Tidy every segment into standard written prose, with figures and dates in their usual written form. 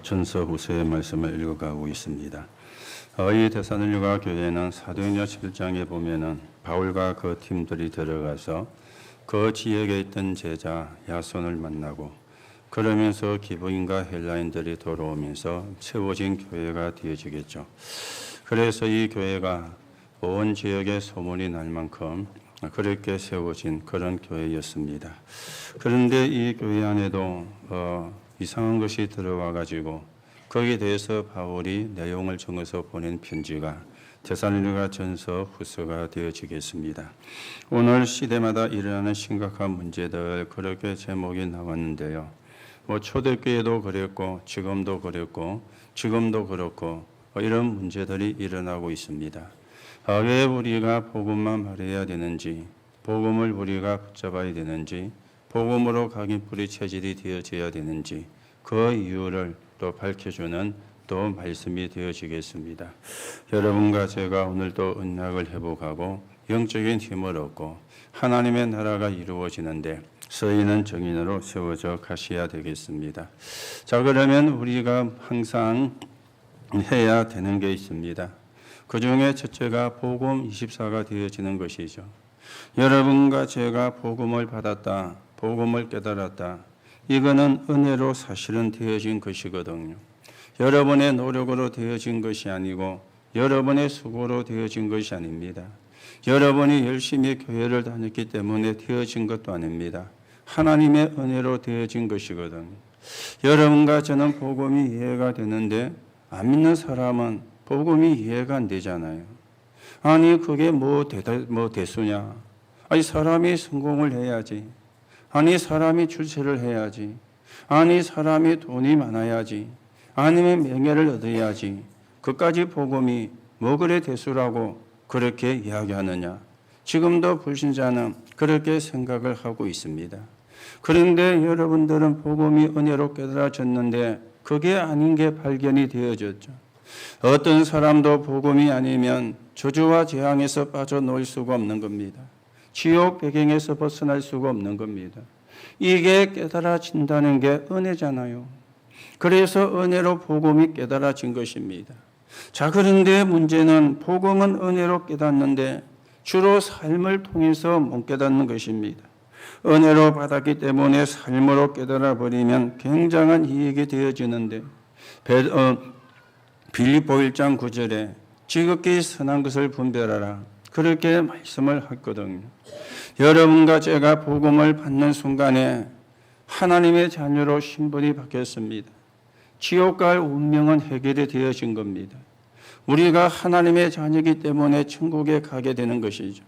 전서 후서의 말씀을 읽어가고 있습니다. 이 데살로니가 교회는 사도행전 11장에 보면은 바울과 그 팀들이 들어가서 그 지역에 있던 제자 야손을 만나고 그러면서 기브인과 헬라인들이 돌아오면서 세워진 교회가 되어지겠죠. 그래서 이 교회가 온 지역에 소문이 날 만큼 그렇게 세워진 그런 교회였습니다. 그런데 이 교회 안에도 이상한 것이 들어와 가지고 거기에 대해서 바울이 내용을 적어서 보낸 편지가 데살로니가 전서 후서가 되어지겠습니다. 오늘 시대마다 일어나는 심각한 문제들 그렇게 제목이 나왔는데요. 초대교회도 그랬고 지금도 그렇고 이런 문제들이 일어나고 있습니다. 왜 우리가 복음만 말해야 되는지, 복음을 우리가 붙잡아야 되는지, 복음으로 각인뿌리 체질이 되어져야 되는지 그 이유를 또 밝혀주는 또 말씀이 되어지겠습니다. 여러분과 제가 오늘 또 언약을 회복하고 영적인 힘을 얻고 하나님의 나라가 이루어지는데 서인은 정인으로 세워져 가셔야 되겠습니다. 자, 그러면 우리가 항상 해야 되는 게 있습니다. 그 중에 첫째가 복음 24가 되어지는 것이죠. 여러분과 제가 복음을 받았다, 복음을 깨달았다. 이거는 은혜로 사실은 되어진 것이거든요. 여러분의 노력으로 되어진 것이 아니고 여러분의 수고로 되어진 것이 아닙니다. 여러분이 열심히 교회를 다녔기 때문에 되어진 것도 아닙니다. 하나님의 은혜로 되어진 것이거든요. 여러분과 저는 복음이 이해가 되는데 안 믿는 사람은 복음이 이해가 안 되잖아요. 아니 그게 뭐 대수냐. 아니 사람이 성공을 해야지. 아니 사람이 출세를 해야지. 아니 사람이 돈이 많아야지. 아니면 명예를 얻어야지. 그까지 복음이 뭐 그래 대수라고 그렇게 이야기하느냐. 지금도 불신자는 그렇게 생각을 하고 있습니다. 그런데 여러분들은 복음이 은혜로 깨달아졌는데 그게 아닌 게 발견이 되어졌죠. 어떤 사람도 복음이 아니면 저주와 재앙에서 빠져나올 수가 없는 겁니다. 지옥 배경에서 벗어날 수가 없는 겁니다. 이게 깨달아진다는 게 은혜잖아요. 그래서 은혜로 복음이 깨달아진 것입니다. 자, 그런데 문제는 복음은 은혜로 깨닫는데 주로 삶을 통해서 못 깨닫는 것입니다. 은혜로 받았기 때문에 삶으로 깨달아 버리면 굉장한 이익이 되어지는데 빌립보 1장 9절에 지극히 선한 것을 분별하라 그렇게 말씀을 했거든요. 여러분과 제가 복음을 받는 순간에 하나님의 자녀로 신분이 바뀌었습니다. 지옥 갈 운명은 해결이 되어진 겁니다. 우리가 하나님의 자녀이기 때문에 천국에 가게 되는 것이죠.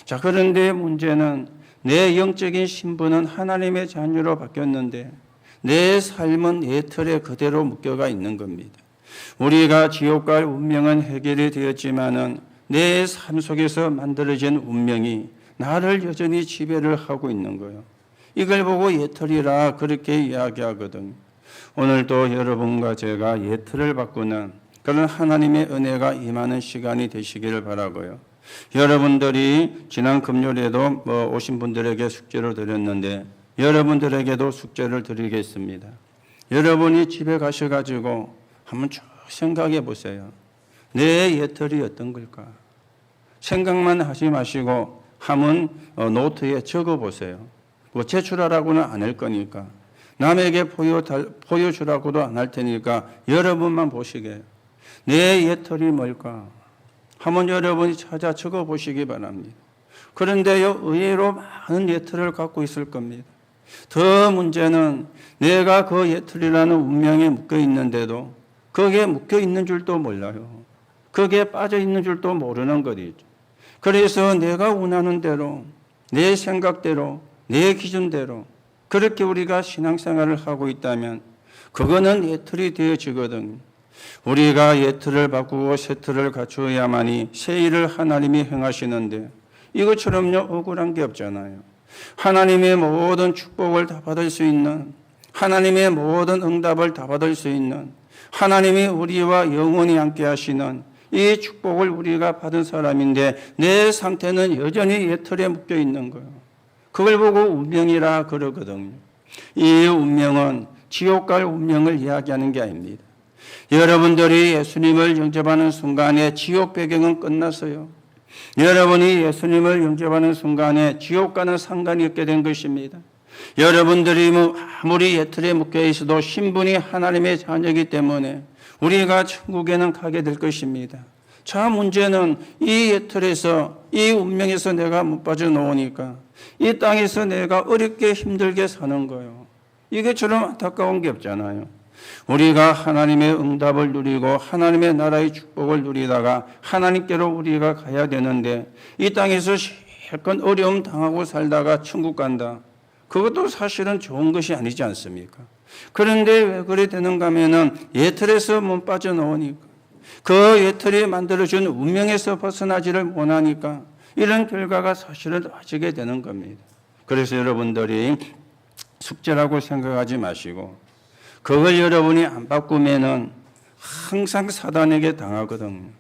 자, 그런데 문제는 내 영적인 신분은 하나님의 자녀로 바뀌었는데 내 삶은 내 틀에 그대로 묶여가 있는 겁니다. 우리가 지옥 갈 운명은 해결이 되었지만은 내 삶 속에서 만들어진 운명이 나를 여전히 지배를 하고 있는 거예요. 이걸 보고 예틀이라 그렇게 이야기하거든요. 오늘도 여러분과 제가 예틀을 바꾸는 그런 하나님의 은혜가 임하는 시간이 되시기를 바라고요. 여러분들이 지난 금요일에도 오신 분들에게 숙제를 드렸는데 여러분들에게도 숙제를 드리겠습니다. 여러분이 집에 가셔가지고 한번 쭉 생각해 보세요. 내 예틀이 어떤 걸까? 생각만 하지 마시고 한번 노트에 적어 보세요. 제출하라고는 안 할 거니까. 남에게 보여주라고도 안 할 테니까 여러분만 보시게. 내 예틀이 뭘까? 한번 여러분이 찾아 적어 보시기 바랍니다. 그런데요, 의외로 많은 예틀을 갖고 있을 겁니다. 더 문제는 내가 그 예틀이라는 운명에 묶여 있는데도 거기에 묶여 있는 줄도 몰라요. 거기에 빠져 있는 줄도 모르는 것이죠. 그래서 내가 원하는 대로, 내 생각대로, 내 기준대로 그렇게 우리가 신앙생활을 하고 있다면 그거는 예틀이 되어지거든요. 우리가 예틀을 바꾸고 새 틀을 갖추어야만이 새 일을 하나님이 행하시는데 이것처럼요 억울한 게 없잖아요. 하나님의 모든 축복을 다 받을 수 있는, 하나님의 모든 응답을 다 받을 수 있는, 하나님이 우리와 영원히 함께 하시는 이 축복을 우리가 받은 사람인데 내 상태는 여전히 예틀에 묶여 있는 거예요. 그걸 보고 운명이라 그러거든요. 이 운명은 지옥 갈 운명을 이야기하는 게 아닙니다. 여러분들이 예수님을 영접하는 순간에 지옥 배경은 끝났어요. 여러분이 예수님을 영접하는 순간에 지옥과는 상관이 없게 된 것입니다. 여러분들이 아무리 예틀에 묶여 있어도 신분이 하나님의 자녀이기 때문에 우리가 천국에는 가게 될 것입니다. 자, 문제는 이 예틀에서, 이 운명에서 내가 못 빠져나오니까 이 땅에서 내가 어렵게 힘들게 사는 거예요. 이게 저런 안타까운 게 없잖아요. 우리가 하나님의 응답을 누리고 하나님의 나라의 축복을 누리다가 하나님께로 우리가 가야 되는데 이 땅에서 실컷 어려움 당하고 살다가 천국 간다. 그것도 사실은 좋은 것이 아니지 않습니까? 그런데 왜 그래 되는가 하면은 예틀에서 못 빠져나오니까, 그 예틀이 만들어준 운명에서 벗어나지를 못하니까 이런 결과가 사실은 나지게 되는 겁니다. 그래서 여러분들이 숙제라고 생각하지 마시고 그걸 여러분이 안 바꾸면은 항상 사단에게 당하거든요.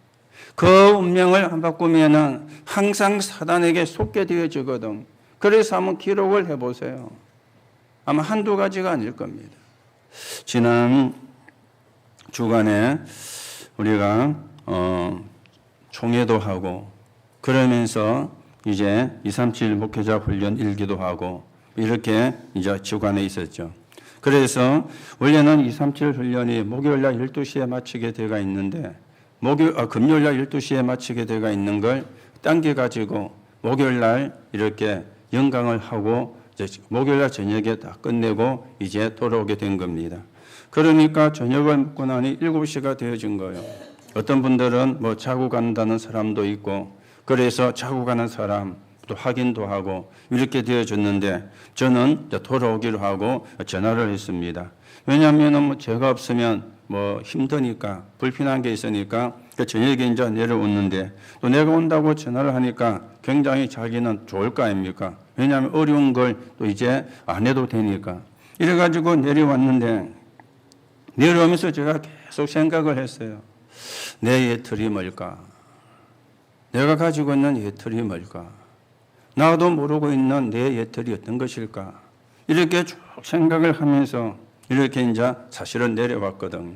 그 운명을 안 바꾸면은 항상 사단에게 속게 되어지거든. 그래서 한번 기록을 해보세요. 아마 한두 가지가 아닐 겁니다. 지난 주간에 우리가 총회도 하고 그러면서 이제 237 목회자 훈련 일기도 하고 이렇게 이제 주간에 있었죠. 그래서 원래는 237 훈련이 목요일날 12시에 마치게 되어 있는데 금요일날 12시에 마치게 되어 있는 걸 당겨가지고 목요일날 이렇게 영광을 하고 이제 목요일날 저녁에 다 끝내고 이제 돌아오게 된 겁니다. 그러니까 저녁을 먹고 나니 7시가 되어진 거예요. 어떤 분들은 뭐 자고 간다는 사람도 있고 그래서 자고 가는 사람 또 확인도 하고 이렇게 되어졌는데 저는 돌아오기로 하고 전화를 했습니다. 왜냐하면 뭐 제가 없으면 뭐 힘드니까 불편한 게 있으니까 저녁에 이제 내려오는데 또 내가 온다고 전화를 하니까 굉장히 자기는 좋을 거 아닙니까? 왜냐하면 어려운 걸 또 이제 안 해도 되니까. 이래가지고 내려왔는데 내려오면서 제가 계속 생각을 했어요. 내 예틀이 뭘까? 내가 가지고 있는 예틀이 뭘까? 나도 모르고 있는 내 예틀이 어떤 것일까? 이렇게 쭉 생각을 하면서 이렇게 이제 사실은 내려왔거든요.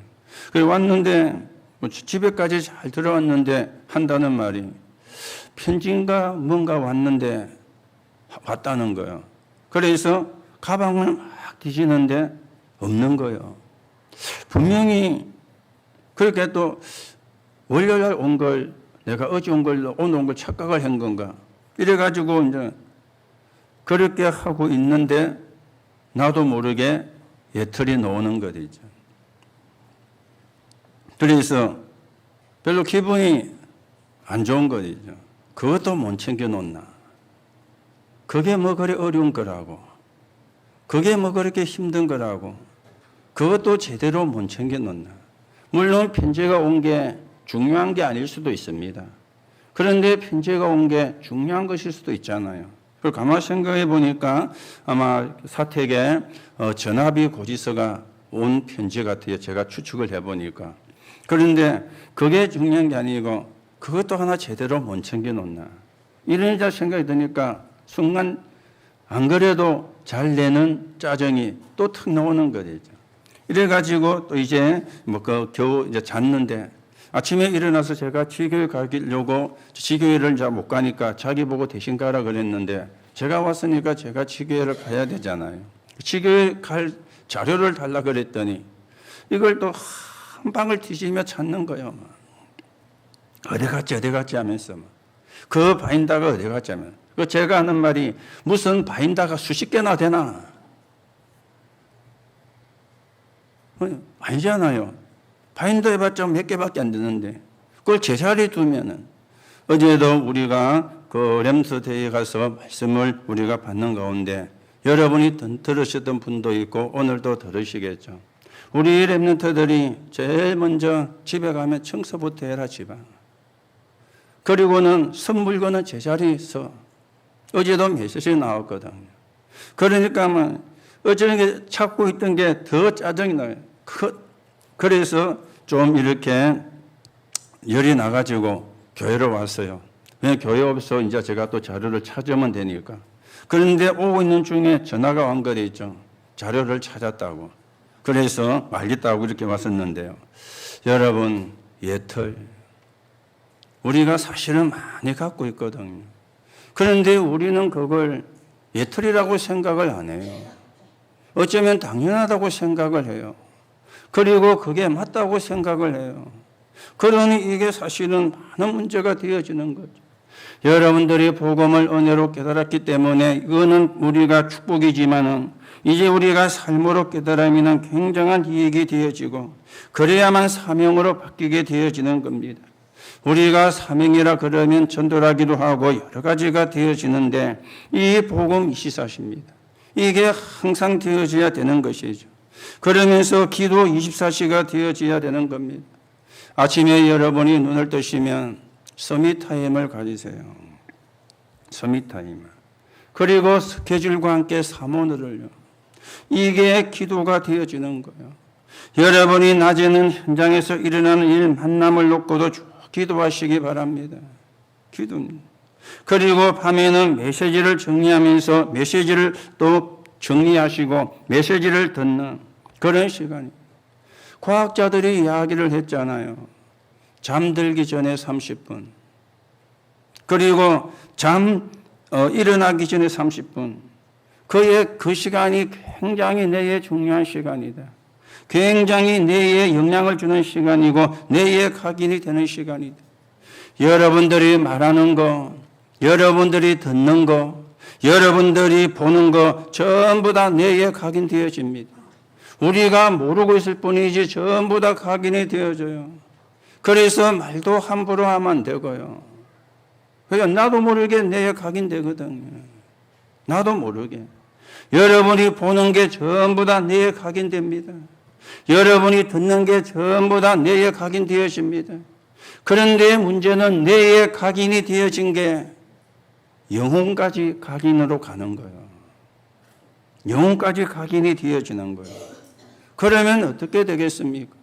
그래 왔는데 집에까지 잘 들어왔는데 한다는 말이 편지인가 뭔가 왔는데 왔다는 거예요. 그래서 가방을 막 뒤지는데 없는 거예요. 분명히 그렇게 또 월요일 온 걸 내가 어제 온 걸로 오늘 온 걸 착각을 한 건가? 이래가지고 이제 그렇게 하고 있는데 나도 모르게 예틀이 나오는 거죠. 그래서 별로 기분이 안 좋은 거죠. 그것도 못 챙겨놓나. 그게 뭐 그리 어려운 거라고. 그게 뭐 그렇게 힘든 거라고. 그것도 제대로 못 챙겨놓나. 물론 편지가 온 게 중요한 게 아닐 수도 있습니다. 그런데 편지가 온 게 중요한 것일 수도 있잖아요. 그걸 가만히 생각해 보니까 아마 사택에 전화비 고지서가 온 편지 같아요. 제가 추측을 해 보니까. 그런데 그게 중요한 게 아니고 그것도 하나 제대로 못 챙겨놓나. 이런 생각이 드니까 순간 안 그래도 잘 내는 짜증이 또 턱 나오는 거죠. 이래가지고 또 이제 뭐 겨우 이제 잤는데 아침에 일어나서 제가 지교회 가려고 지교회를 이제 못 가니까 자기 보고 대신 가라 그랬는데 제가 왔으니까 제가 지교회를 가야 되잖아요. 지교회 갈 자료를 달라 그랬더니 이걸 또 한 방을 뒤지며 찾는 거예요. 어디 갔지 하면서 그 바인다가 어디 갔지 하면 제가 하는 말이 무슨 바인다가 수십 개나 되나? 아니잖아요. 바인더 해봤자 몇 개밖에 안 되는데 그걸 제자리에 두면은 어제도 우리가 그 렘스 대회에 가서 말씀을 우리가 받는 가운데 여러분이 들으셨던 분도 있고 오늘도 들으시겠죠. 우리 렘넌트들이 제일 먼저 집에 가면 청소부터 해라 집안. 그리고는 선물거는 제자리에 있어. 어제도 메시지 나왔거든요. 그러니까 어저께 찾고 있던 게 더 짜증이 나요. 그래서 좀 이렇게 열이 나가지고 교회로 왔어요. 그냥 교회 없어 이제 제가 또 자료를 찾으면 되니까. 그런데 오고 있는 중에 전화가 온 거리 있죠. 자료를 찾았다고. 그래서 말겠다고 이렇게 왔었는데요. 여러분, 예털. 우리가 사실은 많이 갖고 있거든요. 그런데 우리는 그걸 예털이라고 생각을 안 해요. 어쩌면 당연하다고 생각을 해요. 그리고 그게 맞다고 생각을 해요. 그러니 이게 사실은 많은 문제가 되어지는 거죠. 여러분들이 복음을 은혜로 깨달았기 때문에 이거는 우리가 축복이지만은 이제 우리가 삶으로 깨달으면 굉장한 이익이 되어지고 그래야만 사명으로 바뀌게 되어지는 겁니다. 우리가 사명이라 그러면 전도하기도 하고 여러 가지가 되어지는데 이 복음 이시사십니다. 이게 항상 되어져야 되는 것이죠. 그러면서 기도 24시가 되어져야 되는 겁니다. 아침에 여러분이 눈을 뜨시면 서밋타임을 가지세요. 서밋타임. 그리고 스케줄과 함께 사모늘을요. 이게 기도가 되어지는 거예요. 여러분이 낮에는 현장에서 일어나는 일 만남을 놓고도 쭉 기도하시기 바랍니다. 기도입니다. 그리고 밤에는 메시지를 정리하면서 메시지를 또 정리하시고 메시지를 듣는 그런 시간이. 과학자들이 이야기를 했잖아요. 잠들기 전에 30분. 그리고 일어나기 전에 30분. 그 시간이 굉장히 뇌에 중요한 시간이다. 굉장히 뇌에 영향을 주는 시간이고 뇌에 각인이 되는 시간이다. 여러분들이 말하는 거, 여러분들이 듣는 거, 여러분들이 보는 거 전부 다 뇌에 각인되어집니다. 우리가 모르고 있을 뿐이지 전부 다 각인이 되어져요. 그래서 말도 함부로 하면 안 되고요. 그러니까 나도 모르게 뇌에 각인되거든요. 나도 모르게. 여러분이 보는 게 전부 다 뇌에 각인됩니다. 여러분이 듣는 게 전부 다 뇌에 각인되어집니다. 그런데 문제는 뇌에 각인이 되어진 게 영혼까지 각인으로 가는 거예요. 영혼까지 각인이 되어지는 거예요. 그러면 어떻게 되겠습니까?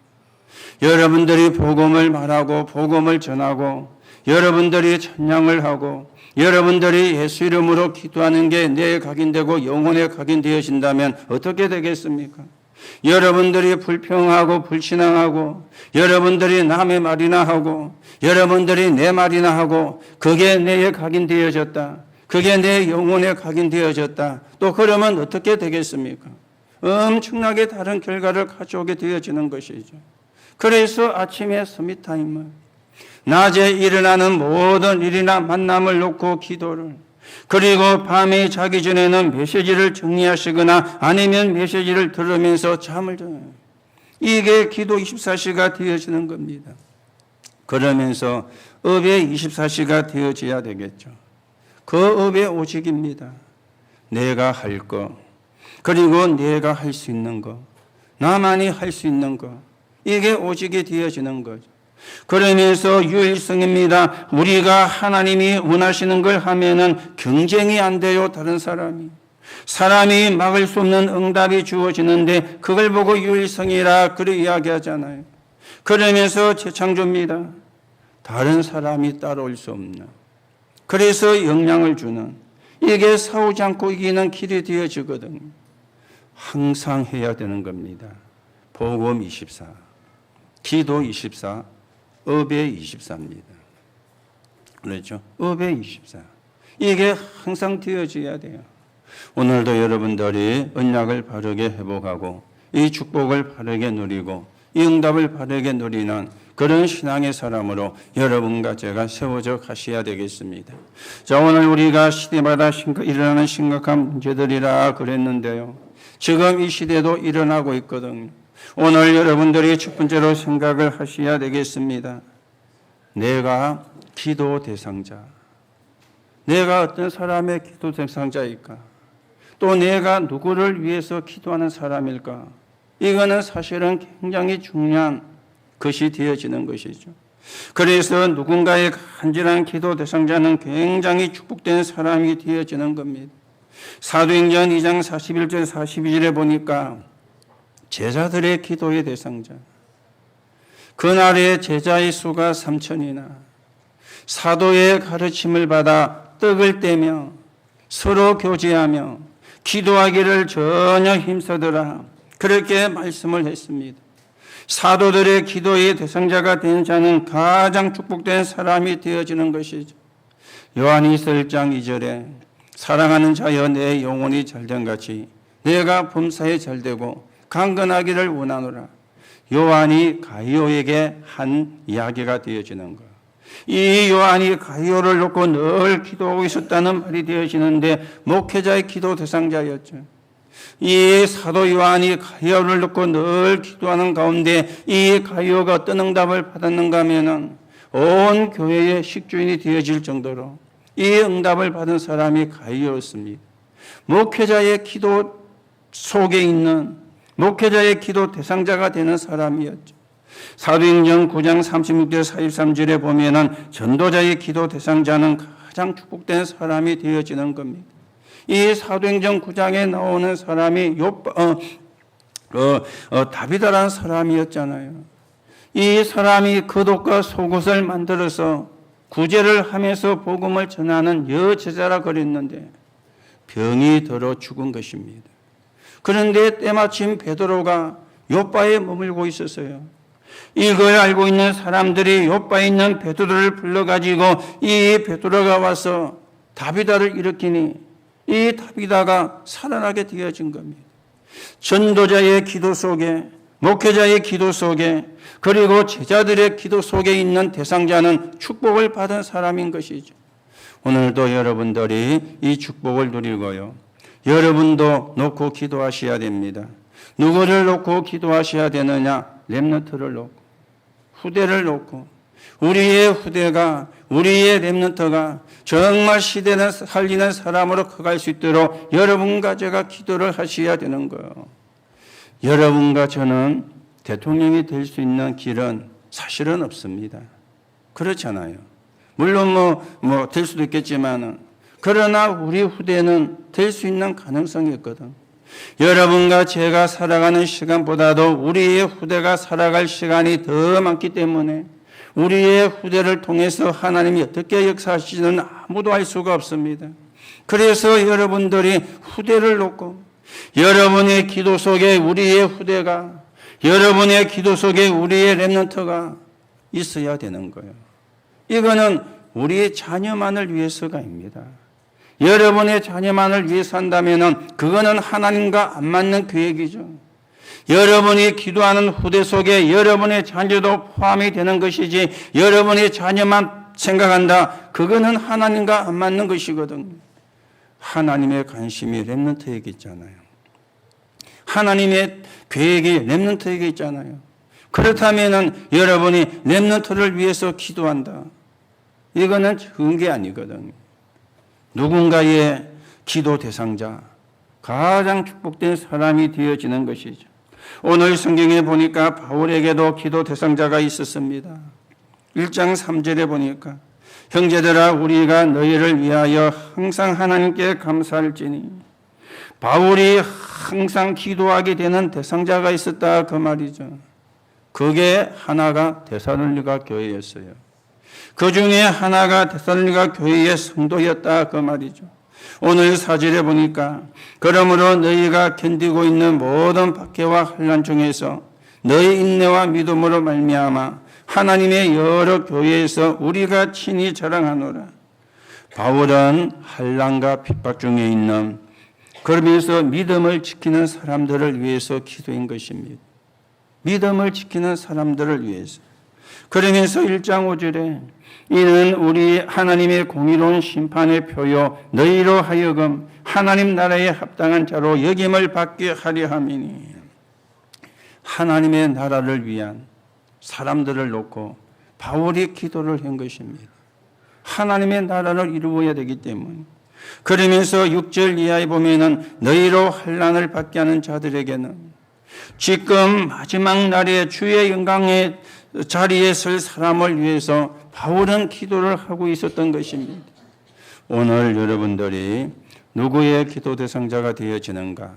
여러분들이 복음을 말하고 복음을 전하고 여러분들이 찬양을 하고 여러분들이 예수 이름으로 기도하는 게 뇌에 각인되고 영혼에 각인되어진다면 어떻게 되겠습니까? 여러분들이 불평하고 불신앙하고 여러분들이 남의 말이나 하고 여러분들이 내 말이나 하고 그게 뇌에 각인되어졌다. 그게 내 영혼에 각인되어졌다. 또 그러면 어떻게 되겠습니까? 엄청나게 다른 결과를 가져오게 되어지는 것이죠. 그래서 아침에 서밋타임을 낮에 일어나는 모든 일이나 만남을 놓고 기도를 그리고 밤에 자기 전에는 메시지를 정리하시거나 아니면 메시지를 들으면서 잠을 자요. 이게 기도 24시가 되어지는 겁니다. 그러면서 업의 24시가 되어져야 되겠죠. 그 업의 오직입니다. 내가 할 거, 그리고 내가 할 수 있는 거, 나만이 할 수 있는 거, 이게 오직이 되어지는 거죠. 그러면서 유일성입니다. 우리가 하나님이 원하시는 걸 하면은 경쟁이 안 돼요. 다른 사람이 막을 수 없는 응답이 주어지는데 그걸 보고 유일성이라 그렇게 이야기하잖아요. 그러면서 재창조입니다. 다른 사람이 따라올 수 없는. 그래서 영향을 주는. 이게 싸우지 않고 이기는 길이 되어지거든요. 항상 해야 되는 겁니다. 복음 24, 기도 24, 업의 24입니다. 그렇죠? 업의 24. 이게 항상 되어져야 돼요. 오늘도 여러분들이 언약을 바르게 회복하고 이 축복을 바르게 누리고 이 응답을 바르게 누리는 그런 신앙의 사람으로 여러분과 제가 세워져 가셔야 되겠습니다. 자, 오늘 우리가 시대마다 일어나는 심각한 문제들이라 그랬는데요. 지금 이 시대도 일어나고 있거든요. 오늘 여러분들이 첫 번째로 생각을 하셔야 되겠습니다. 내가 기도 대상자. 내가 어떤 사람의 기도 대상자일까? 또 내가 누구를 위해서 기도하는 사람일까? 이거는 사실은 굉장히 중요한 것이 되어지는 것이죠. 그래서 누군가의 간절한 기도 대상자는 굉장히 축복된 사람이 되어지는 겁니다. 사도행전 2장 41절 42절에 보니까 제자들의 기도의 대상자. 그날의 제자의 수가 3,000이나 사도의 가르침을 받아 떡을 떼며 서로 교제하며 기도하기를 전혀 힘쓰더라. 그렇게 말씀을 했습니다. 사도들의 기도의 대상자가 된 자는 가장 축복된 사람이 되어지는 것이죠. 요한일서 1장 2절에 사랑하는 자여 내 영혼이 잘된 같이 내가 범사에 잘되고 강건하기를 원하노라. 요한이 가이오에게 한 이야기가 되어지는 것. 이 요한이 가이오를 놓고 늘 기도하고 있었다는 말이 되어지는데 목회자의 기도 대상자였죠. 이 사도 요한이 가이오를 놓고 늘 기도하는 가운데 이 가이오가 어떤 응답을 받았는가 하면은 온 교회의 식주인이 되어질 정도로 이 응답을 받은 사람이 가이오였습니다. 목회자의 기도 속에 있는 목회자의 기도 대상자가 되는 사람이었죠. 사도행전 9장 36절 43절에 보면은 전도자의 기도 대상자는 가장 축복된 사람이 되어지는 겁니다. 이 사도행전 9장에 나오는 사람이 다비다라는 사람이었잖아요. 이 사람이 겉옷과 속옷을 만들어서 구제를 하면서 복음을 전하는 여제자라 그랬는데 병이 들어 죽은 것입니다. 그런데 때마침 베드로가 요바에 머물고 있었어요. 이걸 알고 있는 사람들이 요바에 있는 베드로를 불러가지고 이 베드로가 와서 다비다를 일으키니 이 다비다가 살아나게 되어진 겁니다. 전도자의 기도 속에, 목회자의 기도 속에, 그리고 제자들의 기도 속에 있는 대상자는 축복을 받은 사람인 것이죠. 오늘도 여러분들이 이 축복을 누리고요. 여러분도 놓고 기도하셔야 됩니다. 누구를 놓고 기도하셔야 되느냐? 렘넌트를 놓고, 후대를 놓고, 우리의 후대가, 우리의 렘넌트가 정말 시대를 살리는 사람으로 커갈 수 있도록 여러분과 제가 기도를 하셔야 되는 거예요. 여러분과 저는 대통령이 될 수 있는 길은 사실은 없습니다. 그렇잖아요. 물론 될 수도 있겠지만은, 그러나 우리 후대는 될 수 있는 가능성이 있거든. 여러분과 제가 살아가는 시간보다도 우리의 후대가 살아갈 시간이 더 많기 때문에 우리의 후대를 통해서 하나님이 어떻게 역사하시지는 아무도 알 수가 없습니다. 그래서 여러분들이 후대를 놓고 여러분의 기도 속에 우리의 후대가, 여러분의 기도 속에 우리의 렘넌트가 있어야 되는 거예요. 이거는 우리의 자녀만을 위해서가 아닙니다. 여러분의 자녀만을 위해서 한다면 그거는 하나님과 안 맞는 계획이죠. 여러분이 기도하는 후대 속에 여러분의 자녀도 포함이 되는 것이지 여러분의 자녀만 생각한다. 그거는 하나님과 안 맞는 것이거든요. 하나님의 관심이 렘넌트에게 있잖아요. 하나님의 계획이 렘넌트에게 있잖아요. 그렇다면 여러분이 렘넌트를 위해서 기도한다. 이거는 좋은 게 아니거든요. 누군가의 기도 대상자, 가장 축복된 사람이 되어지는 것이죠. 오늘 성경에 보니까 바울에게도 기도 대상자가 있었습니다. 1장 3절에 보니까 형제들아 우리가 너희를 위하여 항상 하나님께 감사할지니, 바울이 항상 기도하게 되는 대상자가 있었다 그 말이죠. 그게 하나가 데살로니가 교회였어요. 그 중에 하나가 데살로니가 교회의 성도였다 그 말이죠. 오늘 4절에 보니까 그러므로 너희가 견디고 있는 모든 박해와 환난 중에서 너희 인내와 믿음으로 말미암아 하나님의 여러 교회에서 우리가 친히 자랑하노라. 바울은 환난과 핍박 중에 있는, 그러면서 믿음을 지키는 사람들을 위해서 기도한 것입니다. 믿음을 지키는 사람들을 위해서. 그러면서 1장 5절에 이는 우리 하나님의 공의로운 심판의 표요 너희로 하여금 하나님 나라에 합당한 자로 여김을 받게 하려 함이니, 하나님의 나라를 위한 사람들을 놓고 바울이 기도를 한 것입니다. 하나님의 나라를 이루어야 되기 때문에. 그러면서 6절 이하에 보면은 너희로 환난을 받게 하는 자들에게는, 지금 마지막 날에 주의 영광의 자리에 설 사람을 위해서 바울은 기도를 하고 있었던 것입니다. 오늘 여러분들이 누구의 기도 대상자가 되어지는가?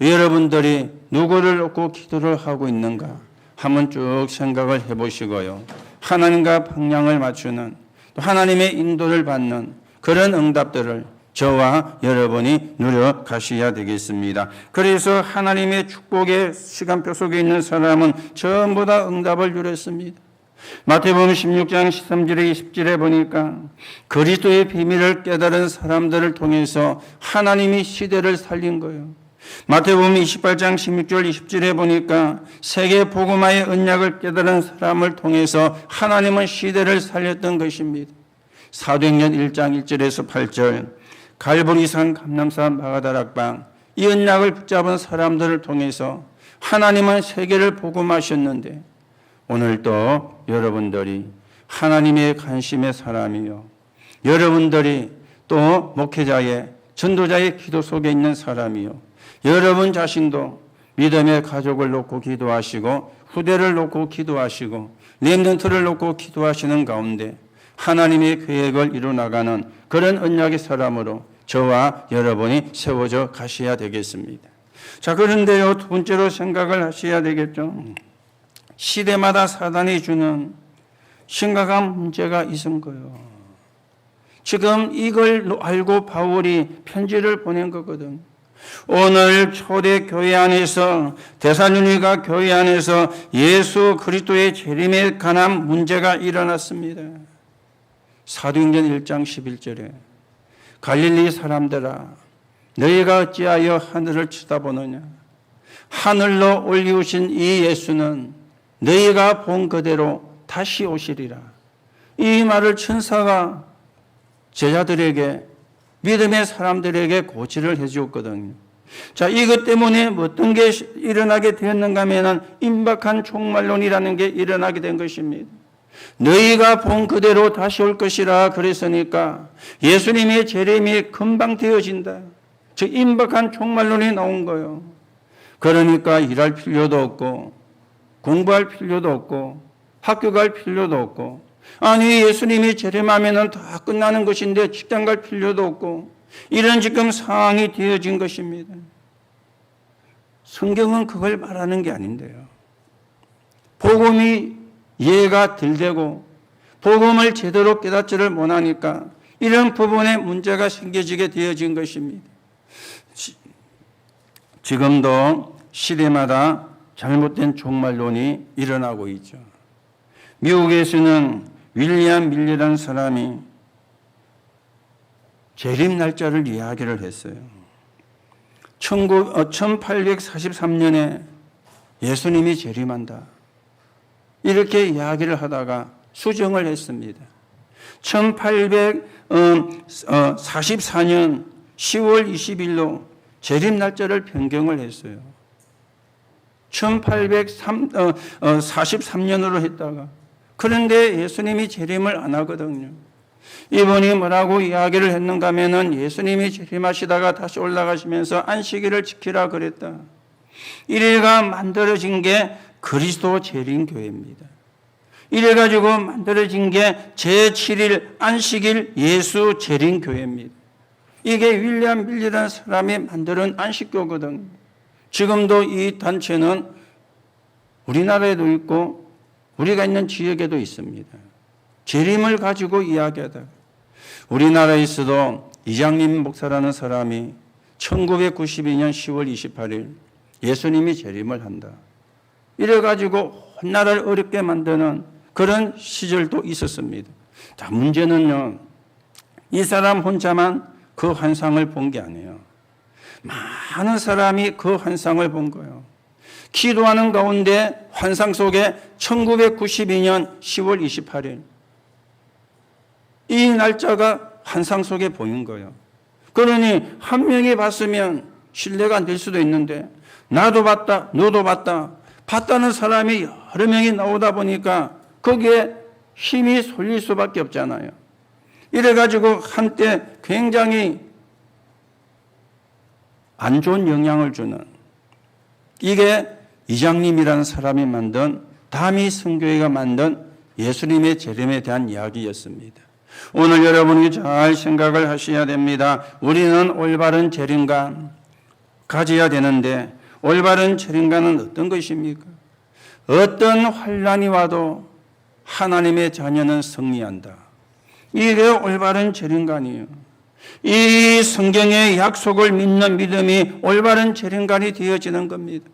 여러분들이 누구를 놓고 기도를 하고 있는가? 한번 쭉 생각을 해보시고요. 하나님과 방향을 맞추는, 또 하나님의 인도를 받는 그런 응답들을 저와 여러분이 누려 가셔야 되겠습니다. 그래서 하나님의 축복의 시간표 속에 있는 사람은 전부 다 응답을 누렸습니다. 마태복음 16장 13절에 20절에 보니까 그리스도의 비밀을 깨달은 사람들을 통해서 하나님이 시대를 살린 거예요. 마태복음 28장 16절 20절에 보니까 세계 복음화의 언약을 깨달은 사람을 통해서 하나님은 시대를 살렸던 것입니다. 사도행전 1장 1절에서 8절 갈보리산 감람산 마가다락방 이 언약을 붙잡은 사람들을 통해서 하나님은 세계를 복음하셨는데 오늘도 여러분들이 하나님의 관심의 사람이요, 여러분들이 또 목회자의 전도자의 기도 속에 있는 사람이요, 여러분 자신도 믿음의 가족을 놓고 기도하시고 후대를 놓고 기도하시고 렘넌트를 놓고 기도하시는 가운데 하나님의 계획을 이루어나가는 그런 언약의 사람으로 저와 여러분이 세워져 가셔야 되겠습니다. 자, 그런데요, 두 번째로 생각을 하셔야 되겠죠. 시대마다 사단이 주는 심각한 문제가 있은 거예요. 지금 이걸 알고 바울이 편지를 보낸 거거든. 오늘 초대교회 안에서 데살로니가 교회 안에서 예수 그리스도의 재림에 관한 문제가 일어났습니다. 사도행전 1장 11절에 갈릴리 사람들아 너희가 어찌하여 하늘을 쳐다보느냐 하늘로 올리우신 이 예수는 너희가 본 그대로 다시 오시리라. 이 말을 천사가 제자들에게 믿음의 사람들에게 고지를 해 주었거든요. 자, 이것 때문에 어떤 게 일어나게 되었는가 하면 임박한 종말론이라는 게 일어나게 된 것입니다. 너희가 본 그대로 다시 올 것이라 그랬으니까 예수님의 재림이 금방 되어진다. 즉 임박한 종말론이 나온 거예요. 그러니까 일할 필요도 없고 공부할 필요도 없고 학교 갈 필요도 없고 아니 예수님이 재림하면 다 끝나는 것인데 직장 갈 필요도 없고 이런 지금 상황이 되어진 것입니다. 성경은 그걸 말하는 게 아닌데요. 복음이 이해가 덜 되고 복음을 제대로 깨닫지를 못하니까 이런 부분에 문제가 생겨지게 되어진 것입니다. 지금도 시대마다 잘못된 종말론이 일어나고 있죠. 미국에서는 윌리엄 밀리라는 사람이 재림 날짜를 이야기를 했어요. 1843년에 예수님이 재림한다. 이렇게 이야기를 하다가 수정을 했습니다. 1844년 10월 20일로 재림 날짜를 변경을 했어요. 1843년으로 했다가 그런데 예수님이 재림을 안 하거든요. 이분이 뭐라고 이야기를 했는가 하면은 예수님이 재림하시다가 다시 올라가시면서 안식일을 지키라 그랬다. 이래가 만들어진 게 그리스도 재림교회입니다. 이래가지고 만들어진 게 제7일 안식일 예수 재림교회입니다. 이게 윌리엄 밀리라는 사람이 만드는 안식교거든요. 지금도 이 단체는 우리나라에도 있고 우리가 있는 지역에도 있습니다. 재림을 가지고 이야기하다가 우리나라에서도 이장림 목사라는 사람이 1992년 10월 28일 예수님이 재림을 한다. 이래가지고 온 나라를 어렵게 만드는 그런 시절도 있었습니다. 자, 문제는요, 이 사람 혼자만 그 환상을 본 게 아니에요. 많은 사람이 그 환상을 본 거예요. 기도하는 가운데 환상 속에 1992년 10월 28일 이 날짜가 환상 속에 보인 거예요. 그러니 한 명이 봤으면 신뢰가 안 될 수도 있는데 나도 봤다, 너도 봤다, 봤다는 사람이 여러 명이 나오다 보니까 거기에 힘이 쏠릴 수밖에 없잖아요. 이래가지고 한때 굉장히 안 좋은 영향을 주는 이게 이장님이라는 사람이 만든 다미 선교회가 만든 예수님의 재림에 대한 이야기였습니다. 오늘 여러분이 잘 생각을 하셔야 됩니다. 우리는 올바른 재림관 가져야 되는데 올바른 재림관은 어떤 것입니까? 어떤 환난이 와도 하나님의 자녀는 승리한다. 이게 올바른 재림관이에요. 이 성경의 약속을 믿는 믿음이 올바른 재림관이 되어지는 겁니다.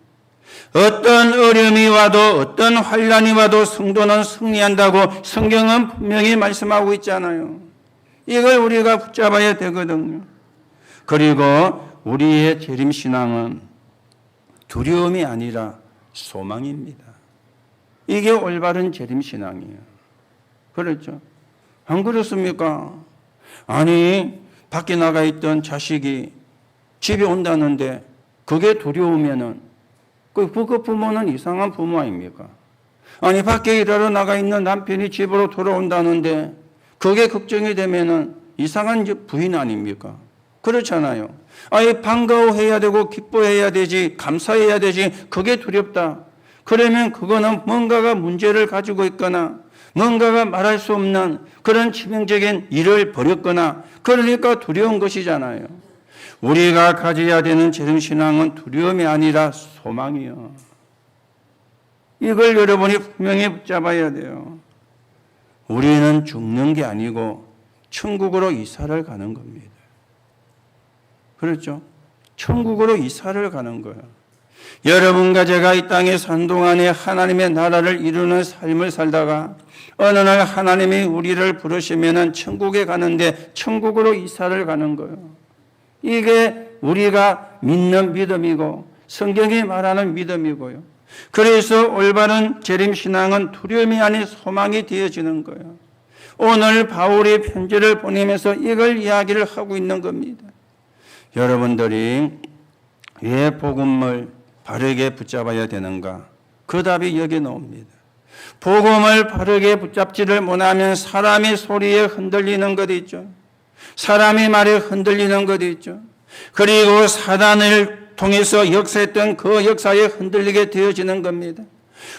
어떤 어려움이 와도 어떤 환난이 와도 성도는 승리한다고 성경은 분명히 말씀하고 있잖아요. 이걸 우리가 붙잡아야 되거든요. 그리고 우리의 재림신앙은 두려움이 아니라 소망입니다. 이게 올바른 재림신앙이에요. 그렇죠? 안 그렇습니까? 아니, 밖에 나가 있던 자식이 집에 온다는데 그게 두려우면은 그 부모는 이상한 부모 아닙니까? 아니, 밖에 일하러 나가 있는 남편이 집으로 돌아온다는데 그게 걱정이 되면은 이상한 부인 아닙니까? 그렇잖아요. 아니, 반가워해야 되고 기뻐해야 되지, 감사해야 되지, 그게 두렵다. 그러면 그거는 뭔가가 문제를 가지고 있거나 뭔가가 말할 수 없는 그런 치명적인 일을 벌였거나 그러니까 두려운 것이잖아요. 우리가 가져야 되는 재림신앙은 두려움이 아니라 소망이요. 이걸 여러분이 분명히 붙잡아야 돼요. 우리는 죽는 게 아니고 천국으로 이사를 가는 겁니다. 그렇죠? 천국으로 이사를 가는 거예요. 여러분과 제가 이 땅에 산 동안에 하나님의 나라를 이루는 삶을 살다가 어느 날 하나님이 우리를 부르시면은 천국에 가는데 천국으로 이사를 가는 거예요. 이게 우리가 믿는 믿음이고 성경이 말하는 믿음이고요. 그래서 올바른 재림신앙은 두려움이 아닌 소망이 되어지는 거예요. 오늘 바울이 편지를 보내면서 이걸 이야기를 하고 있는 겁니다. 여러분들이 왜 복음을 바르게 붙잡아야 되는가? 그 답이 여기 나옵니다. 복음을 바르게 붙잡지를 못하면 사람의 소리에 흔들리는 것 있죠. 사람의 말에 흔들리는 것 있죠. 그리고 사단을 통해서 역사했던 그 역사에 흔들리게 되어지는 겁니다.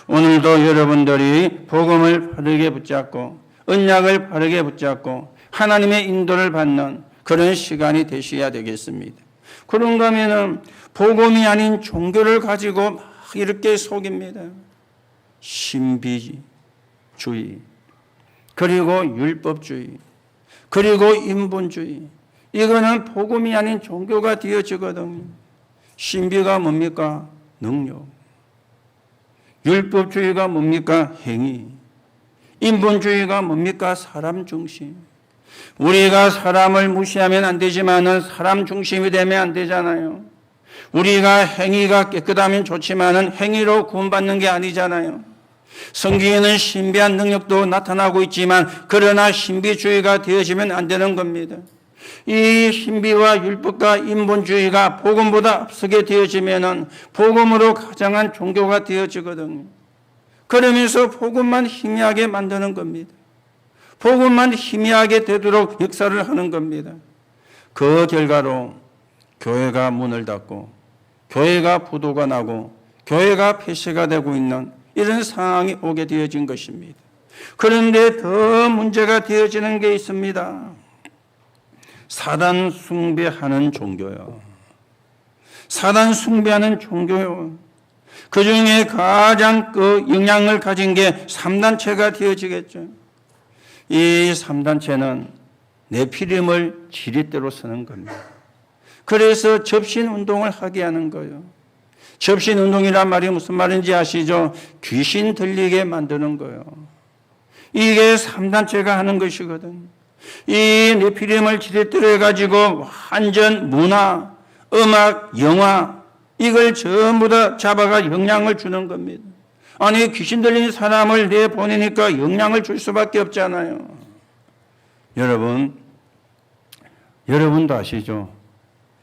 오늘도 여러분들이 복음을 바르게 붙잡고 언약을 바르게 붙잡고 하나님의 인도를 받는 그런 시간이 되셔야 되겠습니다. 그런가 하면은 복음이 아닌 종교를 가지고 막 이렇게 속입니다. 신비주의, 그리고 율법주의, 그리고 인본주의. 이거는 복음이 아닌 종교가 되어지거든요. 신비가 뭡니까? 능력. 율법주의가 뭡니까? 행위. 인본주의가 뭡니까? 사람 중심. 우리가 사람을 무시하면 안 되지만은 사람 중심이 되면 안 되잖아요. 우리가 행위가 깨끗하면 좋지만은 행위로 구원받는 게 아니잖아요. 성경에는 신비한 능력도 나타나고 있지만 그러나 신비주의가 되어지면 안 되는 겁니다. 이 신비와 율법과 인본주의가 복음보다 앞서게 되어지면은 복음으로 가장한 종교가 되어지거든요. 그러면서 복음만 희미하게 만드는 겁니다. 복음만 희미하게 되도록 역사를 하는 겁니다. 그 결과로 교회가 문을 닫고 교회가 부도가 나고 교회가 폐쇄가 되고 있는 이런 상황이 오게 되어진 것입니다. 그런데 더 문제가 되어지는 게 있습니다. 사단 숭배하는 종교요. 사단 숭배하는 종교요. 그 중에 가장 그 영향을 가진 게 3단체가 되어지겠죠. 이 3단체는 네피림을 지렛대로 쓰는 겁니다. 그래서 접신운동을 하게 하는 거예요. 접신운동이란 말이 무슨 말인지 아시죠? 귀신 들리게 만드는 거예요. 이게 3단체가 하는 것이거든. 이 네피림을 지렛대로 해가지고 완전 문화, 음악, 영화 이걸 전부 다 잡아가 영향을 주는 겁니다. 아니 귀신 들린 사람을 내보내니까 영향을 줄 수밖에 없잖아요. 여러분도 아시죠?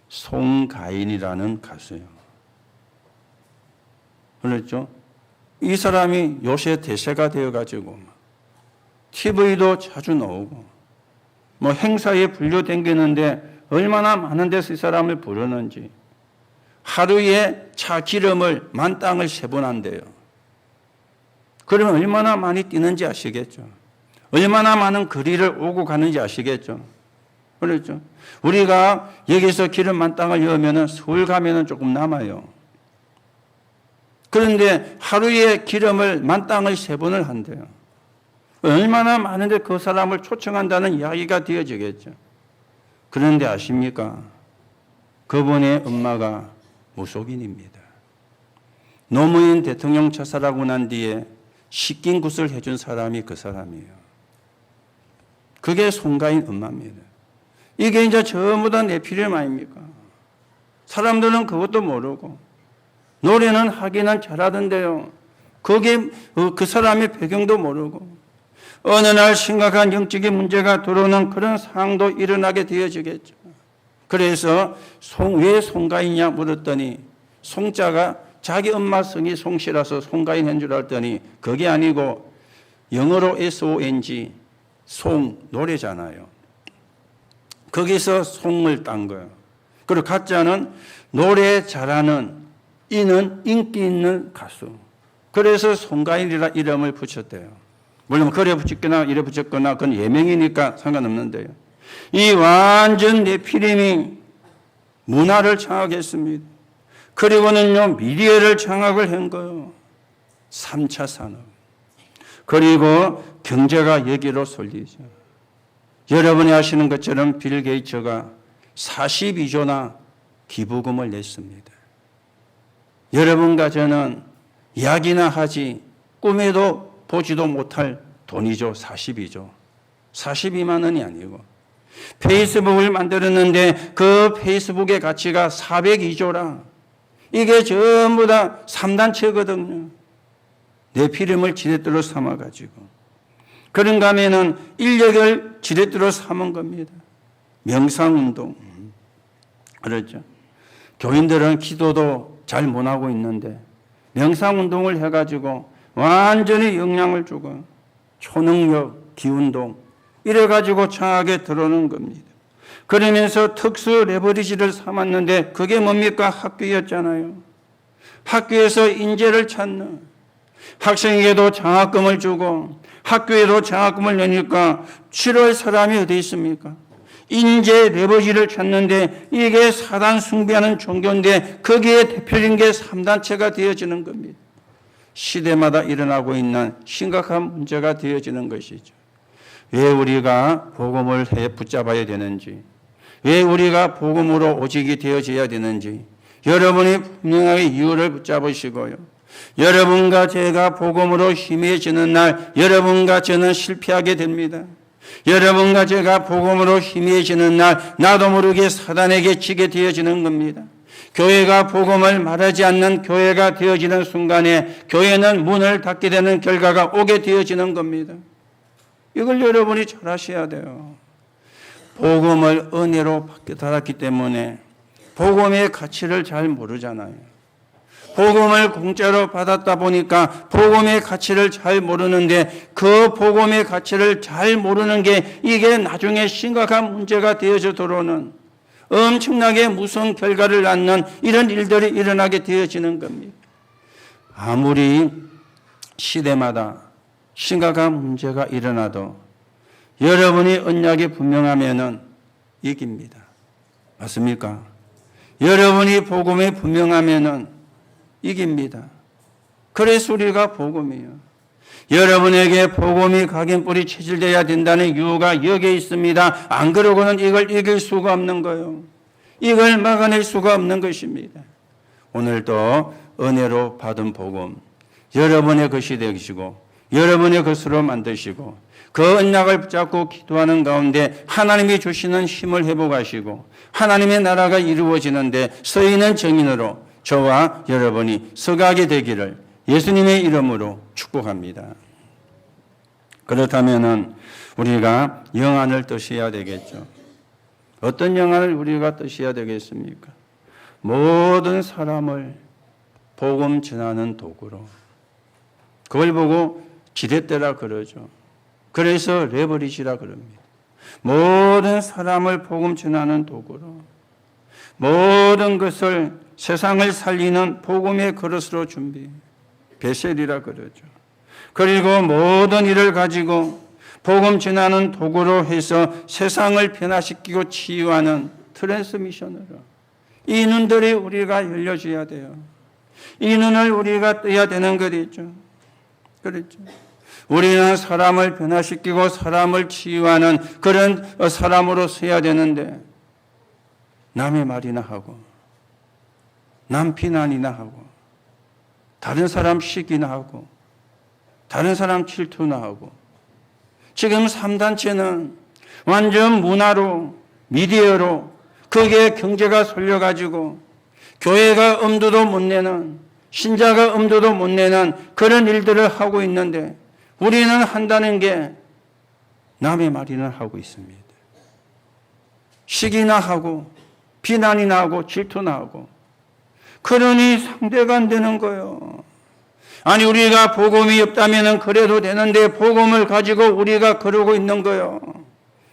송가인이라는 가수요. 그렇죠? 이 사람이 요새 대세가 되어가지고 TV도 자주 나오고 뭐 행사에 불려댕기는데 얼마나 많은 데서 이 사람을 부르는지 하루에 차 기름을 만땅을 3번 한대요. 그러면 얼마나 많이 뛰는지 아시겠죠? 얼마나 많은 거리를 오고 가는지 아시겠죠? 그렇죠? 우리가 여기서 기름 만땅을 넣으면 서울 가면 조금 남아요. 그런데 하루에 기름을 만땅을 3번을 한대요. 얼마나 많은데 그 사람을 초청한다는 이야기가 되어지겠죠. 그런데 아십니까? 그분의 엄마가 무속인입니다. 노무현 대통령 자살하고 난 뒤에 식긴 굿을 해준 사람이 그 사람이에요. 그게 송가인 엄마입니다. 이게 이제 전부 다 네피림 아닙니까? 사람들은 그것도 모르고 노래는 하기는 잘하던데요. 그게 그 사람의 배경도 모르고 어느 날 심각한 영적인 문제가 들어오는 그런 상황도 일어나게 되어지겠죠. 그래서 왜 송가인이냐 물었더니 송자가 자기 엄마 성이 송씨라서 송가인 한 줄 알았더니 그게 아니고 영어로 SONG 송 노래잖아요. 거기서 송을 딴 거예요. 그리고 가짜는 노래 잘하는 이는 인기 있는 가수. 그래서 송가인이라 이름을 붙였대요. 물론 그래 붙였거나 이래 붙였거나 그건 예명이니까 상관없는데요. 이 완전 네피림이 문화를 장악했습니다. 그리고는요 미디어를 장악을 한 거예요. 3차 산업. 그리고 경제가 여기로 쏠리죠. 여러분이 아시는 것처럼 빌 게이츠가 42조나 기부금을 냈습니다. 여러분과 저는 이야기나 하지 꿈에도 보지도 못할 돈이죠. 42조. 42만 원이 아니고. 페이스북을 만들었는데 그 페이스북의 가치가 402조라. 이게 전부 다 3단체거든요. 네피림을 지렛대로 삼아가지고. 그런가 하면은 인력을 지렛대로 삼은 겁니다. 명상운동. 그렇죠. 교인들은 기도도 잘 못하고 있는데 명상운동을 해가지고 완전히 영향을 주고 초능력, 기운동 이래가지고 장악에 들어오는 겁니다. 그러면서 특수 레버리지를 삼았는데 그게 뭡니까? 학교였잖아요. 학교에서 인재를 찾는 학생에게도 장학금을 주고 학교에도 장학금을 내니까 7월 사람이 어디 있습니까? 인재 레버리지를 찾는데 이게 사단 숭배하는 종교인데 거기에 대표적인 게 3단체가 되어지는 겁니다. 시대마다 일어나고 있는 심각한 문제가 되어지는 것이죠. 왜 우리가 복음을 붙잡아야 되는지, 왜 우리가 복음으로 오직이 되어져야 되는지 여러분이 분명하게 이유를 붙잡으시고요. 여러분과 제가 복음으로 힘해지는 날 여러분과 저는 실패하게 됩니다. 여러분과 제가 복음으로 힘해지는 날 나도 모르게 사단에게 지게 되어지는 겁니다. 교회가 복음을 말하지 않는 교회가 되어지는 순간에 교회는 문을 닫게 되는 결과가 오게 되어지는 겁니다. 이걸 여러분이 잘 아셔야 돼요. 복음을 은혜로 받았기 때문에 복음의 가치를 잘 모르잖아요. 복음을 공짜로 받았다 보니까 복음의 가치를 잘 모르는데 그 복음의 가치를 잘 모르는 게 이게 나중에 심각한 문제가 되어져 들어오는 엄청나게 무서운 결과를 낳는 이런 일들이 일어나게 되어지는 겁니다. 아무리 시대마다 심각한 문제가 일어나도 여러분이 언약이 분명하면은 이깁니다. 맞습니까? 여러분이 복음이 분명하면은 이깁니다. 그래서 우리가 복음이에요. 여러분에게 복음이 각인뿔이 체질되어야 된다는 이유가 여기에 있습니다. 안 그러고는 이걸 이길 수가 없는 거예요. 이걸 막아낼 수가 없는 것입니다. 오늘도 은혜로 받은 복음 여러분의 것이 되시고 여러분의 것으로 만드시고 그 언약을 붙잡고 기도하는 가운데 하나님이 주시는 힘을 회복하시고 하나님의 나라가 이루어지는데 서 있는 증인으로 저와 여러분이 서가게 되기를 예수님의 이름으로 축복합니다. 그렇다면 우리가 영안을 뜻해야 되겠죠. 어떤 영안을 우리가 뜻해야 되겠습니까? 모든 사람을 복음 전하는 도구로. 그걸 보고 지렛대라 그러죠. 그래서 레버리지라 그럽니다. 모든 사람을 복음 전하는 도구로. 모든 것을 세상을 살리는 복음의 그릇으로 준비. 베셀이라 그러죠. 그리고 모든 일을 가지고 복음 전하는 도구로 해서 세상을 변화시키고 치유하는 트랜스미션으로. 이 눈들이 우리가 열려줘야 돼요. 이 눈을 우리가 떠야 되는 거겠죠. 그렇죠. 우리는 사람을 변화시키고 사람을 치유하는 그런 사람으로 서야 되는데 남의 말이나 하고 남 비난이나 하고 다른 사람 시기나 하고 다른 사람 질투나 하고 지금 3단체는 완전 문화로 미디어로 거기에 경제가 쏠려가지고 교회가 엄두도 못 내는 신자가 엄두도 못 내는 그런 일들을 하고 있는데 우리는 한다는 게 남의 말이나 하고 있습니다. 시기나 하고 비난이나 하고 질투나 하고 그러니 상대가 안 되는 거예요. 아니 우리가 복음이 없다면 그래도 되는데 복음을 가지고 우리가 그러고 있는 거예요.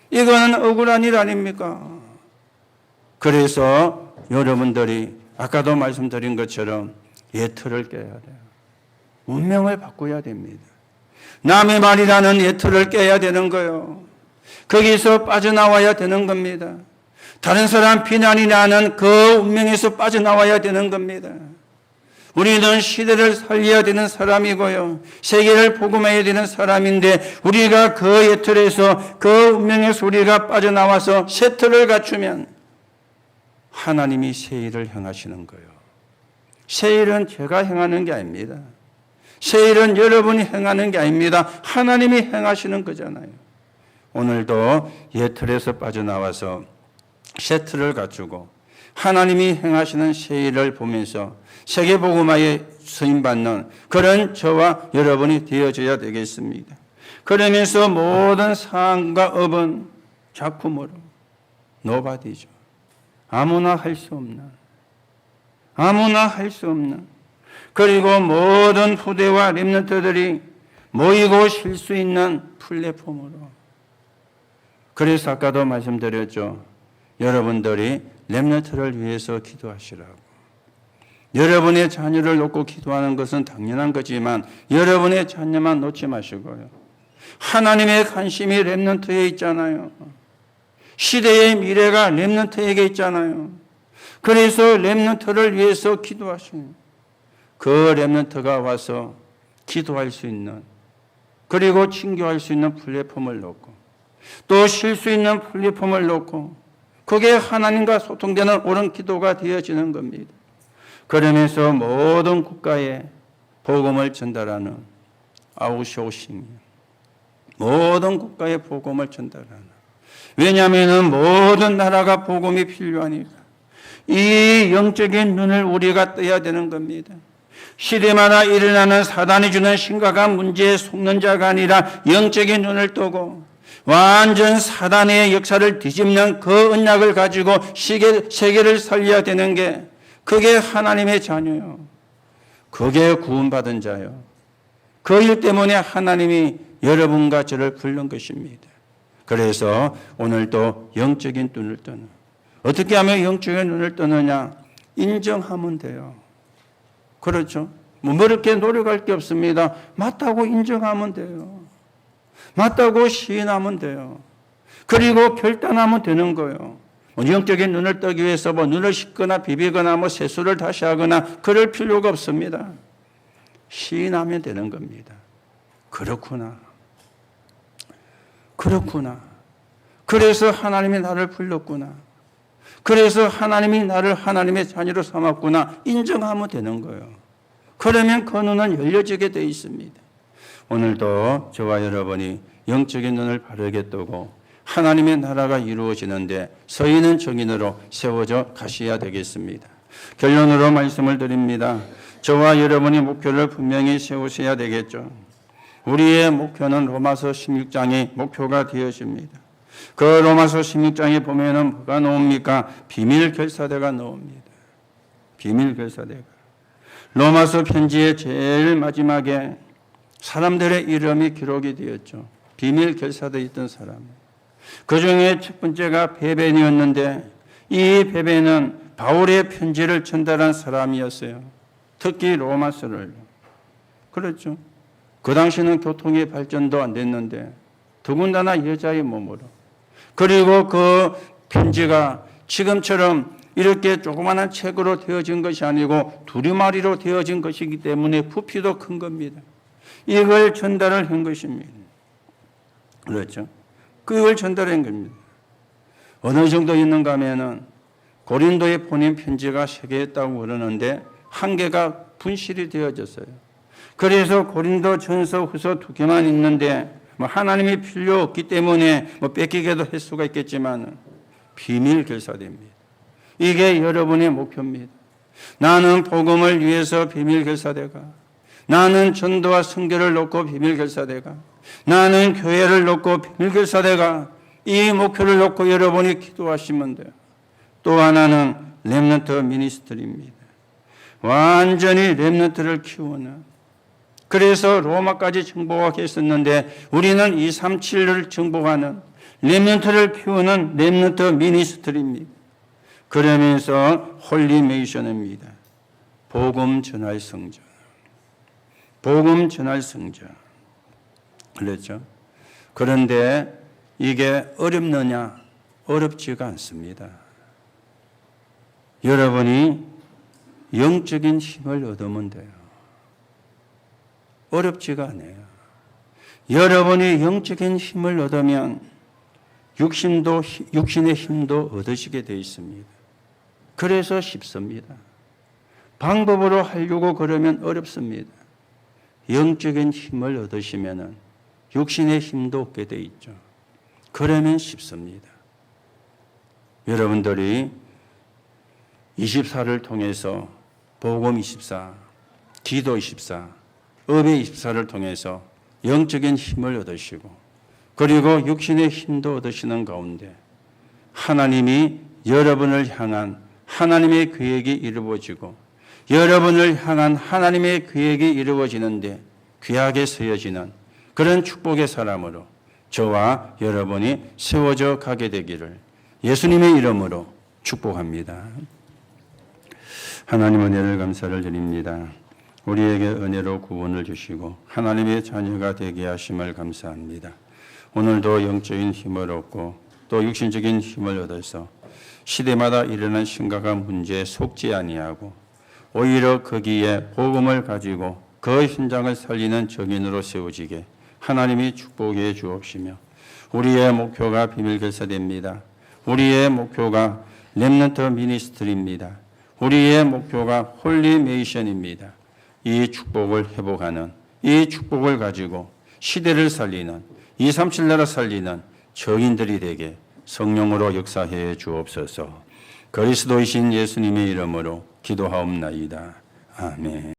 이거는 억울한 일 아닙니까? 그래서 여러분들이 아까도 말씀드린 것처럼 예틀을 깨야 돼요. 운명을 바꿔야 됩니다. 남의 말이라는 예틀을 깨야 되는 거예요. 거기서 빠져나와야 되는 겁니다. 다른 사람 비난이 나는 그 운명에서 빠져나와야 되는 겁니다. 우리는 시대를 살려야 되는 사람이고요. 세계를 복음해야 되는 사람인데 우리가 그 예틀에서 그 운명에서 우리가 빠져나와서 새 틀을 갖추면 하나님이 새 일을 행하시는 거예요. 새 일은 제가 행하는 게 아닙니다. 새 일은 여러분이 행하는 게 아닙니다. 하나님이 행하시는 거잖아요. 오늘도 예틀에서 빠져나와서 새 틀을 갖추고 하나님이 행하시는 새 일을 보면서 세계복음화에 쓰임받는 그런 저와 여러분이 되어져야 되겠습니다. 그러면서 모든 상과 업은 작품으로 노바디죠. 아무나 할 수 없는 그리고 모든 후대와 렘넌트들이 모이고 쉴 수 있는 플랫폼으로. 그래서 아까도 말씀드렸죠. 여러분들이 렘넌트를 위해서 기도하시라고. 여러분의 자녀를 놓고 기도하는 것은 당연한 거지만 여러분의 자녀만 놓지 마시고요. 하나님의 관심이 렘넌트에 있잖아요. 시대의 미래가 렘넌트에게 있잖아요. 그래서 렘넌트를 위해서 기도하시는 그 렘넌트가 와서 기도할 수 있는 그리고 친교할 수 있는 플랫폼을 놓고 또 쉴 수 있는 플랫폼을 놓고 그게 하나님과 소통되는 옳은 기도가 되어지는 겁니다. 그러면서 모든 국가에 복음을 전달하는 아우쇼싱 모든 국가에 복음을 전달하는 왜냐하면 모든 나라가 복음이 필요하니까 이 영적인 눈을 우리가 떠야 되는 겁니다. 시대마다 일어나는 사단이 주는 심각한 문제에 속는 자가 아니라 영적인 눈을 뜨고 완전 사단의 역사를 뒤집는 그 언약을 가지고 세계를 살려야 되는 게 그게 하나님의 자녀요. 그게 구원받은 자요. 그 일 때문에 하나님이 여러분과 저를 부른 것입니다. 그래서 오늘도 영적인 눈을 뜨는 어떻게 하면 영적인 눈을 뜨느냐? 인정하면 돼요. 그렇죠? 뭐 그렇게 노력할 게 없습니다. 맞다고 인정하면 돼요. 맞다고 시인하면 돼요. 그리고 결단하면 되는 거예요. 영적인 눈을 뜨기 위해서 눈을 씻거나 비비거나 세수를 다시 하거나 그럴 필요가 없습니다. 시인하면 되는 겁니다. 그렇구나. 그래서 하나님이 나를 불렀구나. 그래서 하나님이 나를 하나님의 자녀로 삼았구나. 인정하면 되는 거예요. 그러면 그 눈은 열려지게 되어 있습니다. 오늘도 저와 여러분이 영적인 눈을 바르게 뜨고 하나님의 나라가 이루어지는데 서 있는 증인으로 세워져 가셔야 되겠습니다. 결론으로 말씀을 드립니다. 저와 여러분이 목표를 분명히 세우셔야 되겠죠. 우리의 목표는 로마서 16장이 목표가 되어집니다. 그 로마서 16장에 보면은 뭐가 나옵니까? 비밀 결사대가 나옵니다. 비밀 결사대가. 로마서 편지의 제일 마지막에 사람들의 이름이 기록이 되었죠. 비밀 결사대에 있던 사람. 그 중에 첫 번째가 베벤이었는데 이 베벤은 바울의 편지를 전달한 사람이었어요. 특히 로마서를. 그렇죠. 그 당시는 교통의 발전도 안 됐는데 더군다나 여자의 몸으로. 그리고 그 편지가 지금처럼 이렇게 조그마한 책으로 되어진 것이 아니고 두루마리로 되어진 것이기 때문에 부피도 큰 겁니다. 이걸 전달을 한 것입니다. 그렇죠. 그걸 전달한 겁니다. 어느 정도 있는가 하면은 고린도에 보낸 편지가 3개였다고 그러는데 1개가 분실이 되어졌어요. 그래서 고린도 전서 후서 2개만 있는데 하나님이 필요 없기 때문에 뺏기게도 할 수가 있겠지만 비밀 결사됩니다. 이게 여러분의 목표입니다. 나는 복음을 위해서 비밀 결사대가, 나는 전도와 선교를 놓고 비밀 결사대가, 나는 교회를 놓고 비밀 결사대가, 이 목표를 놓고 여러분이 기도하시면 돼요. 또 하나는 렘넌트 미니스트리입니다. 완전히 렘넌트를 키우는, 그래서 로마까지 정복했었는데 우리는 237을 정복하는 렘넌트를 키우는 렘넌트 미니스트리입니다. 그러면서 홀리 메이션입니다. 복음 전할 성전. 복음 전할 성전. 그렇죠? 그런데 이게 어렵느냐? 어렵지가 않습니다. 여러분이 영적인 힘을 얻으면 돼요. 어렵지가 않아요. 여러분이 영적인 힘을 얻으면 육신의 힘도 얻으시게 되어 있습니다. 그래서 쉽습니다. 방법으로 하려고 그러면 어렵습니다. 영적인 힘을 얻으시면 육신의 힘도 얻게 되어 있죠. 그러면 쉽습니다. 여러분들이 24를 통해서 복음 24, 기도 24, 업의 24를 통해서 영적인 힘을 얻으시고 그리고 육신의 힘도 얻으시는 가운데 하나님이 여러분을 향한 하나님의 계획이 이루어지고 여러분을 향한 하나님의 계획이 이루어지는데 귀하게 쓰여지는 그런 축복의 사람으로 저와 여러분이 세워져 가게 되기를 예수님의 이름으로 축복합니다. 하나님 은혜를 감사를 드립니다. 우리에게 은혜로 구원을 주시고 하나님의 자녀가 되게 하심을 감사합니다. 오늘도 영적인 힘을 얻고 또 육신적인 힘을 얻어서 시대마다 일어난 심각한 문제에 속지 아니하고 오히려 거기에 복음을 가지고 그 현장을 살리는 정인으로 세워지게 하나님이 축복해 주옵시며 우리의 목표가 비밀결사됩니다. 우리의 목표가 렘넌트 미니스트리입니다. 우리의 목표가 홀리 메이션입니다. 이 축복을 회복하는 이 축복을 가지고 시대를 살리는 237 나라 살리는 정인들이 되게 성령으로 역사해 주옵소서. 그리스도이신 예수님의 이름으로 기도하옵나이다. 아멘.